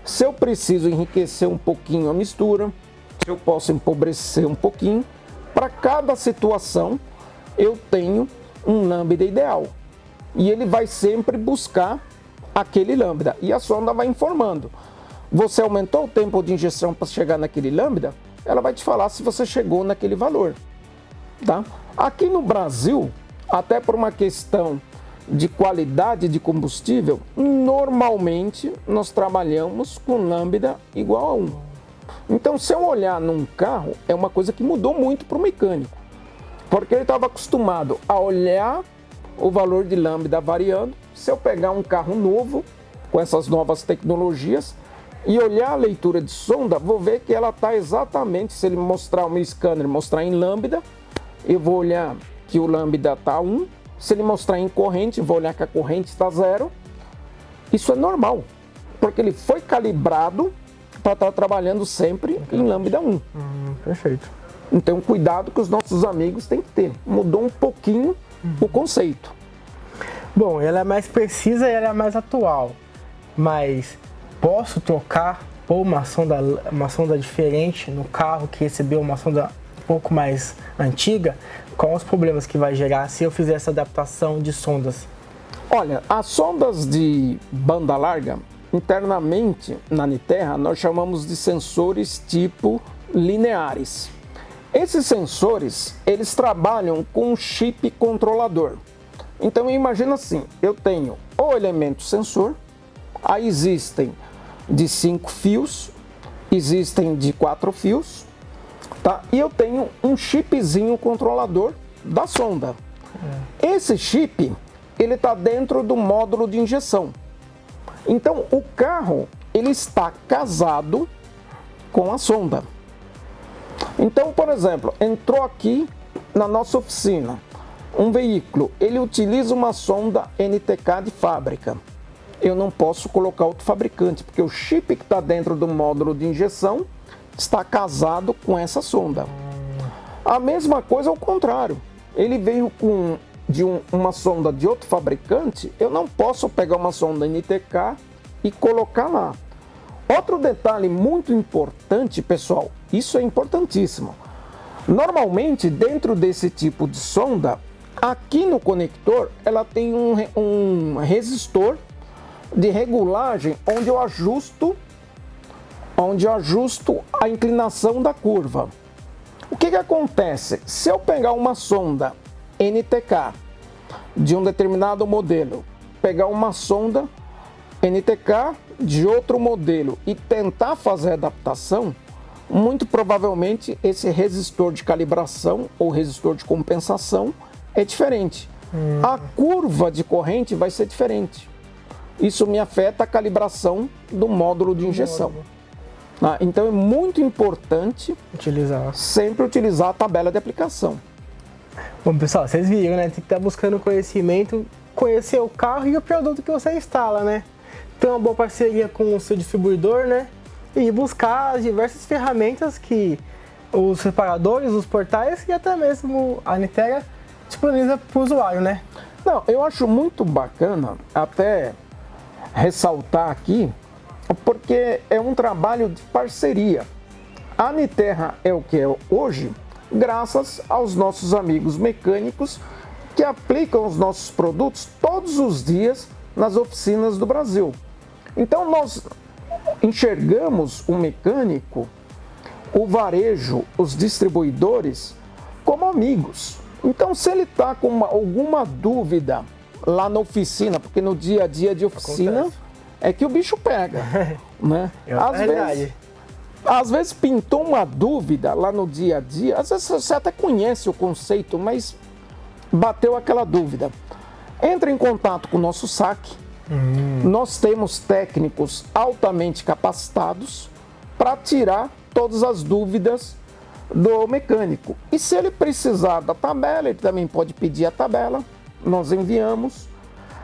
Se eu preciso enriquecer um pouquinho a mistura, eu posso empobrecer um pouquinho. Para cada situação, eu tenho um lambda ideal. E ele vai sempre buscar aquele lambda. E a sonda vai informando. Você aumentou o tempo de injeção para chegar naquele lambda? Ela vai te falar se você chegou naquele valor. Tá? Aqui no Brasil, até por uma questão de qualidade de combustível, normalmente nós trabalhamos com lambda igual a 1. Então, se eu olhar num carro, é uma coisa que mudou muito para o mecânico, porque ele estava acostumado a olhar o valor de lambda variando. Se eu pegar um carro novo, com essas novas tecnologias, e olhar a leitura de sonda, vou ver que ela está exatamente, se ele mostrar o meu scanner, mostrar em lambda, eu vou olhar que o lambda está 1. Se ele mostrar em corrente, vou olhar que a corrente está 0. Isso é normal, porque ele foi calibrado para estar trabalhando sempre em lambda 1. Perfeito. Então, cuidado que os nossos amigos têm que ter. Mudou um pouquinho o conceito. Bom, ela é mais precisa e ela é mais atual. Mas posso trocar ou uma sonda diferente no carro que recebeu uma sonda um pouco mais antiga? Quais os problemas que vai gerar se eu fizer essa adaptação de sondas? Olha, as sondas de banda larga, internamente na Niterra, nós chamamos de sensores tipo lineares. Esses sensores, eles trabalham com um chip controlador. Então imagina assim, eu tenho o elemento sensor, aí existem de 5 fios, existem de 4 fios, tá? E eu tenho um chipzinho controlador da sonda. Esse chip, ele está dentro do módulo de injeção. Então o carro, ele está casado com a sonda. Então, por exemplo, entrou aqui na nossa oficina um veículo, ele utiliza uma sonda NTK de fábrica. Eu não posso colocar outro fabricante, porque o chip que está dentro do módulo de injeção está casado com essa sonda. A mesma coisa ao contrário. Ele veio com uma sonda de outro fabricante, eu não posso pegar uma sonda NTK e colocar lá. Outro detalhe muito importante, pessoal, isso é importantíssimo. Normalmente, dentro desse tipo de sonda, aqui no conector, ela tem um resistor de regulagem onde eu ajusto a inclinação da curva. O que acontece? Se eu pegar uma sonda NTK de um determinado modelo, pegar uma sonda NTK de outro modelo e tentar fazer a adaptação, muito provavelmente esse resistor de calibração ou resistor de compensação é diferente. A curva de corrente vai ser diferente. Isso me afeta a calibração do módulo de injeção. Então é muito importante sempre utilizar a tabela de aplicação. Bom, pessoal, vocês viram, né? Tem que estar buscando conhecimento, conhecer o carro e o produto que você instala, né? Ter uma boa parceria com o seu distribuidor, né? E buscar as diversas ferramentas que os separadores, os portais e até mesmo a Niterra disponibiliza para o usuário, né? Não, eu acho muito bacana até ressaltar aqui, porque é um trabalho de parceria. A Niterra é o que é hoje, graças aos nossos amigos mecânicos que aplicam os nossos produtos todos os dias nas oficinas do Brasil. Então nós enxergamos o mecânico, o varejo, os distribuidores como amigos. Então se ele está com alguma dúvida lá na oficina, porque no dia a dia de oficina é que o bicho pega, né? Às vezes pintou uma dúvida lá no dia a dia, às vezes você até conhece o conceito, mas bateu aquela dúvida. Entra em contato com o nosso saque. Nós temos técnicos altamente capacitados para tirar todas as dúvidas do mecânico. E se ele precisar da tabela, ele também pode pedir a tabela, nós enviamos.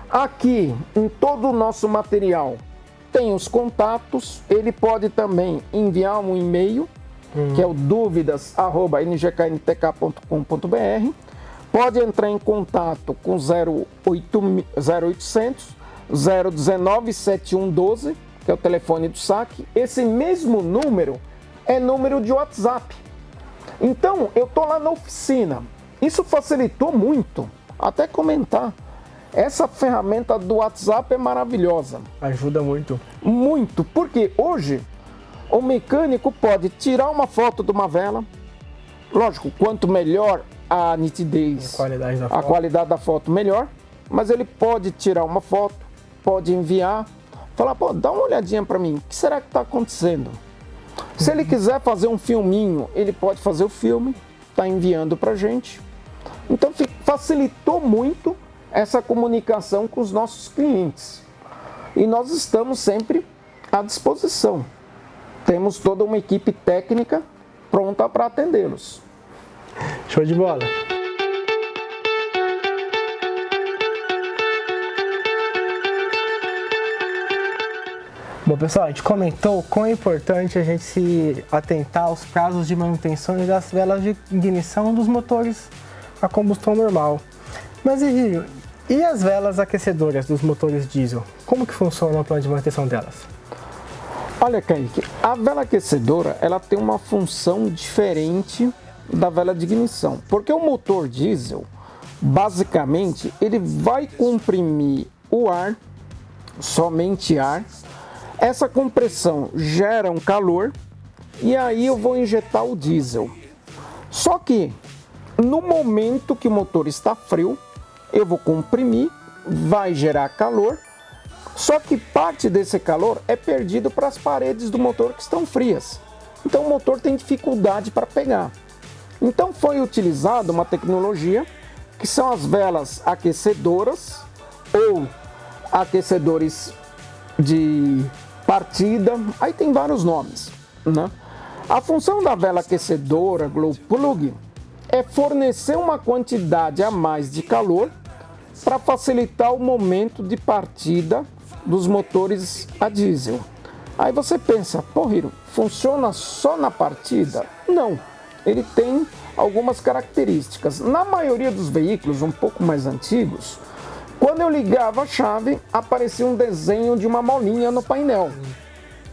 Aqui, em todo o nosso material, tem os contatos, ele pode também enviar um e-mail, que é o dúvidas@ngkntk.com.br. Pode entrar em contato com 0800 019 7112, que é o telefone do saque. Esse mesmo número é número de WhatsApp. Então, eu estou lá na oficina. Isso facilitou muito. Até comentar. Essa ferramenta do WhatsApp é maravilhosa. Ajuda muito. Muito, porque hoje o mecânico pode tirar uma foto de uma vela. Lógico, quanto melhor a nitidez, a qualidade da foto, melhor. Mas ele pode tirar uma foto, pode enviar, falar, pô, dá uma olhadinha para mim, o que será que está acontecendo? Se ele quiser fazer um filminho, ele pode fazer o filme, está enviando para a gente. Então facilitou muito essa comunicação com os nossos clientes. E nós estamos sempre à disposição. Temos toda uma equipe técnica pronta para atendê-los. Show de bola! Bom, pessoal, a gente comentou quão é importante a gente se atentar aos prazos de manutenção das velas de ignição dos motores a combustão normal. Mas e as velas aquecedoras dos motores diesel? Como que funciona o plano de manutenção delas? Olha, Kaique, a vela aquecedora ela tem uma função diferente da vela de ignição, porque o motor diesel, basicamente, ele vai comprimir o ar, somente ar. Essa compressão gera um calor e aí eu vou injetar o diesel. Só que no momento que o motor está frio, eu vou comprimir, vai gerar calor, só que parte desse calor é perdido para as paredes do motor que estão frias. Então o motor tem dificuldade para pegar. Então foi utilizada uma tecnologia que são as velas aquecedoras ou aquecedores de partida, aí tem vários nomes, né? A função da vela aquecedora glow plug é fornecer uma quantidade a mais de calor para facilitar o momento de partida dos motores a diesel. Aí você pensa, pô, Hiro, funciona só na partida? Não, ele tem algumas características. Na maioria dos veículos um pouco mais antigos, quando eu ligava a chave, aparecia um desenho de uma molinha no painel.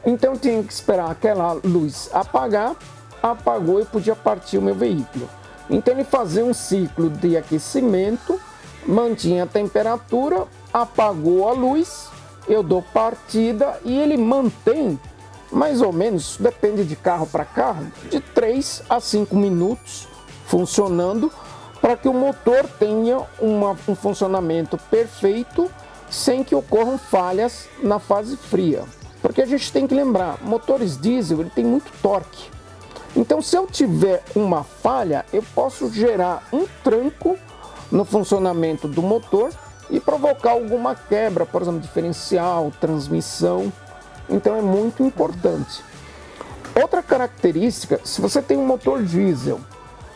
Então eu tinha que esperar aquela luz apagar, apagou e podia partir o meu veículo. Então ele fazia um ciclo de aquecimento, mantinha a temperatura, apagou a luz, eu dou partida e ele mantém mais ou menos, depende de carro para carro, de 3 a 5 minutos funcionando para que o motor tenha um funcionamento perfeito sem que ocorram falhas na fase fria. Porque a gente tem que lembrar, motores diesel ele tem muito torque. Então se eu tiver uma falha, eu posso gerar um tranco no funcionamento do motor e provocar alguma quebra, por exemplo, diferencial, transmissão. Então é muito importante. Outra característica, se você tem um motor diesel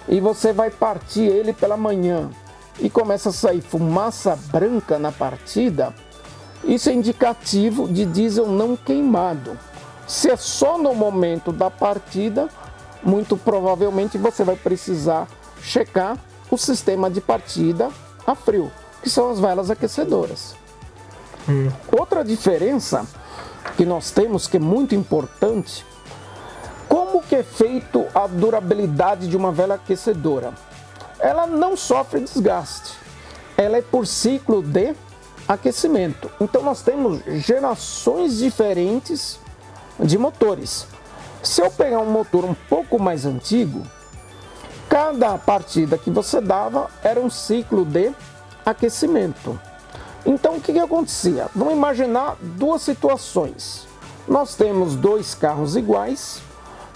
e você vai partir ele pela manhã e começa a sair fumaça branca na partida, isso é indicativo de diesel não queimado. Se é só no momento da partida, muito provavelmente você vai precisar checar o sistema de partida a frio, que são as velas aquecedoras. Outra diferença que nós temos, que é muito importante, como que é feito a durabilidade de uma vela aquecedora? Ela não sofre desgaste, ela é por ciclo de aquecimento. Então nós temos gerações diferentes de motores. Se eu pegar um motor um pouco mais antigo, cada partida que você dava era um ciclo de aquecimento. Então o que acontecia? Vamos imaginar duas situações. Nós temos dois carros iguais,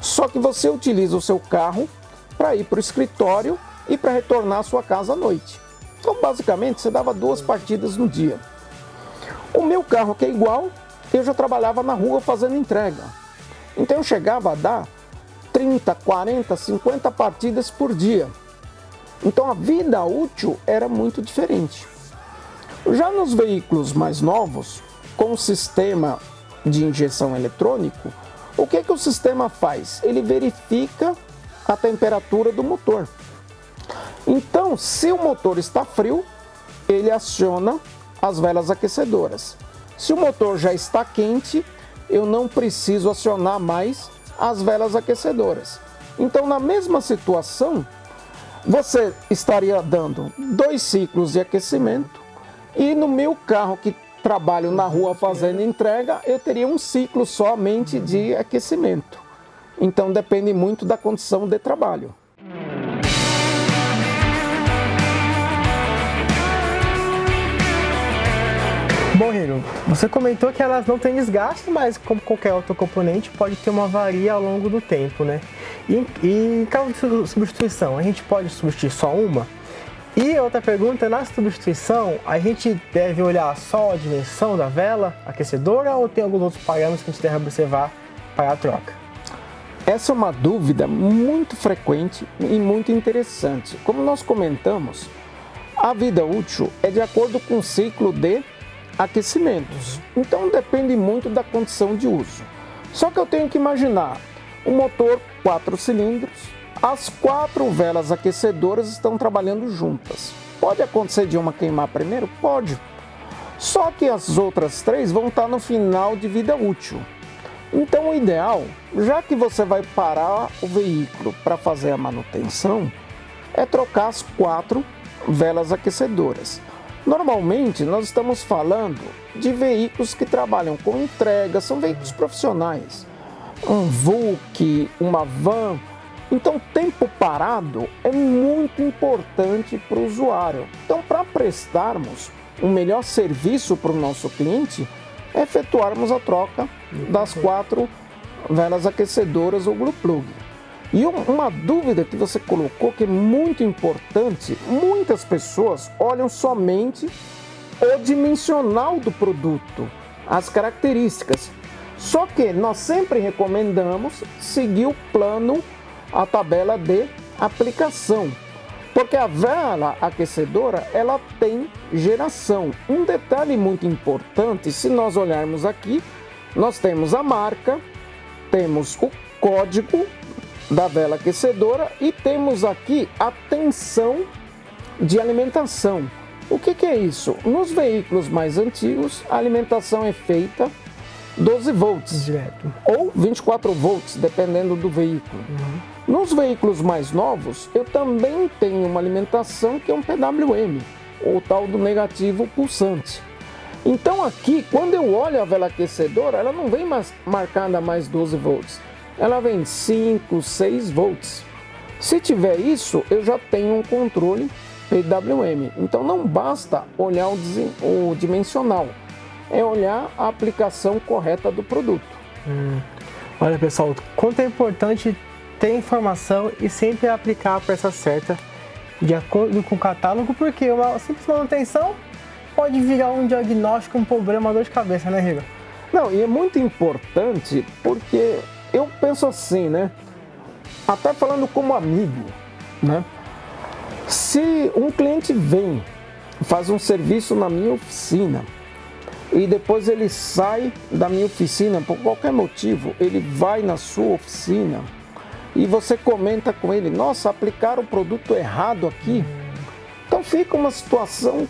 só que você utiliza o seu carro para ir para o escritório e para retornar à sua casa à noite. Então basicamente você dava duas partidas no dia. O meu carro, que é igual, eu já trabalhava na rua fazendo entrega. Então eu chegava a dar 30, 40, 50 partidas por dia. Então a vida útil era muito diferente. Já nos veículos mais novos, com o sistema de injeção eletrônico, o que o sistema faz? Ele verifica a temperatura do motor. Então, se o motor está frio, ele aciona as velas aquecedoras. Se o motor já está quente, eu não preciso acionar mais as velas aquecedoras. Então, na mesma situação, você estaria dando 2 ciclos de aquecimento e no meu carro que trabalho na rua fazendo entrega, eu teria um ciclo somente de aquecimento. Então depende muito da condição de trabalho. Bom, Hiro, você comentou que elas não têm desgaste, mas como qualquer outro componente pode ter uma avaria ao longo do tempo, né? E em caso de substituição, a gente pode substituir só uma? E outra pergunta, na substituição, a gente deve olhar só a dimensão da vela aquecedora ou tem alguns outros parâmetros que a gente deve observar para a troca? Essa é uma dúvida muito frequente e muito interessante. Como nós comentamos, a vida útil é de acordo com o ciclo de aquecimentos. Então depende muito da condição de uso. Só que eu tenho que imaginar o motor 4 cilindros, as 4 velas aquecedoras estão trabalhando juntas. Pode acontecer de uma queimar primeiro? Pode. Só que as outras 3 vão estar no final de vida útil. Então o ideal, já que você vai parar o veículo para fazer a manutenção, é trocar as 4 velas aquecedoras. Normalmente nós estamos falando de veículos que trabalham com entrega, são veículos profissionais. Um VUC, uma van. Então tempo parado é muito importante para o usuário. Então para prestarmos um melhor serviço para o nosso cliente, é efetuarmos a troca das 4 velas aquecedoras ou glue plug. E uma dúvida que você colocou que é muito importante, muitas pessoas olham somente o dimensional do produto, as características. Só que nós sempre recomendamos seguir o plano, a tabela de aplicação. Porque a vela aquecedora, ela tem geração. Um detalhe muito importante, se nós olharmos aqui, nós temos a marca, temos o código da vela aquecedora e temos aqui a tensão de alimentação. O que é isso? Nos veículos mais antigos, a alimentação é feita 12 volts Direto. ou 24 volts, dependendo do veículo. Nos veículos mais novos, eu também tenho uma alimentação que é um PWM, ou tal do negativo pulsante. Então aqui, quando eu olho a vela aquecedora, ela não vem mais marcada mais 12 volts. Ela vem 5, 6 volts. Se tiver isso, eu já tenho um controle PWM. Então não basta olhar o dimensional, é olhar a aplicação correta do produto. Olha pessoal, quanto é importante ter informação e sempre aplicar a peça certa de acordo com o catálogo, porque uma simples manutenção pode virar um diagnóstico, um problema, uma dor de cabeça, né, Riga? Não, e é muito importante porque eu penso assim, né? Até falando como amigo, né? Se um cliente vem, faz um serviço na minha oficina e depois ele sai da minha oficina por qualquer motivo, ele vai na sua oficina e você comenta com ele, nossa, aplicaram o produto errado aqui. Então fica uma situação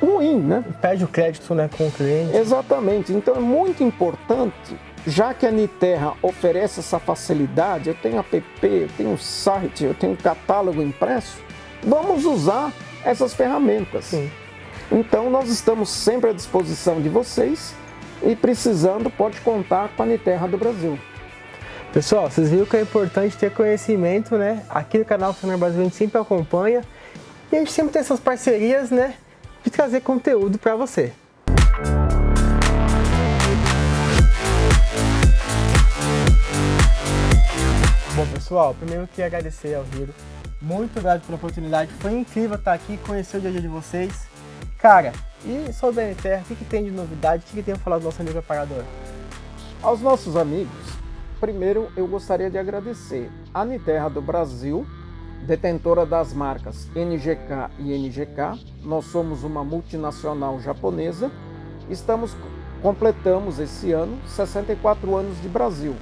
ruim, né? Perde o crédito, né, com o cliente. Exatamente. Então é muito importante, já que a Niterra oferece essa facilidade, eu tenho app, eu tenho site, eu tenho catálogo impresso, vamos usar essas ferramentas. Sim. Então nós estamos sempre à disposição de vocês e precisando pode contar com a Niterra do Brasil. Pessoal, vocês viram que é importante ter conhecimento, né? Aqui no canal Funcionário Brasil a gente sempre acompanha e a gente sempre tem essas parcerias, né? De trazer conteúdo para você. Bom pessoal, primeiro eu queria agradecer ao Hiro. Muito obrigado pela oportunidade, foi incrível estar aqui, conhecer o dia a dia de vocês. Cara, e sobre a Niterra, o que tem de novidade, o que tem a falar do nosso amigo reparador? Aos nossos amigos, primeiro eu gostaria de agradecer a Niterra do Brasil, detentora das marcas NGK e NGK. Nós somos uma multinacional japonesa. Completamos esse ano 64 anos de Brasil.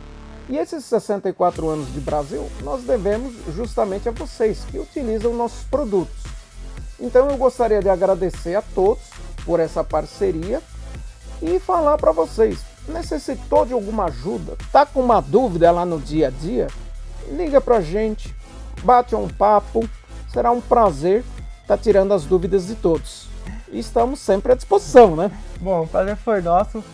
E esses 64 anos de Brasil nós devemos justamente a vocês que utilizam nossos produtos. Então eu gostaria de agradecer a todos por essa parceria e falar para vocês, necessitou de alguma ajuda, tá com uma dúvida lá no dia a dia, liga pra gente, bate um papo, será um prazer estar tirando as dúvidas de todos. E estamos sempre à disposição, né? Bom, o prazer foi nosso.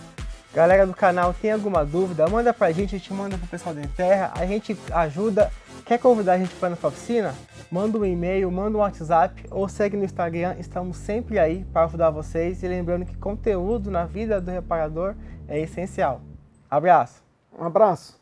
Galera do canal, tem alguma dúvida? Manda pra gente, a gente manda pro pessoal da Niterra, a gente ajuda. Quer convidar a gente para ir na sua oficina? Manda um e-mail, manda um WhatsApp ou segue no Instagram, estamos sempre aí para ajudar vocês. E lembrando que conteúdo na vida do reparador é essencial. Abraço! Um abraço!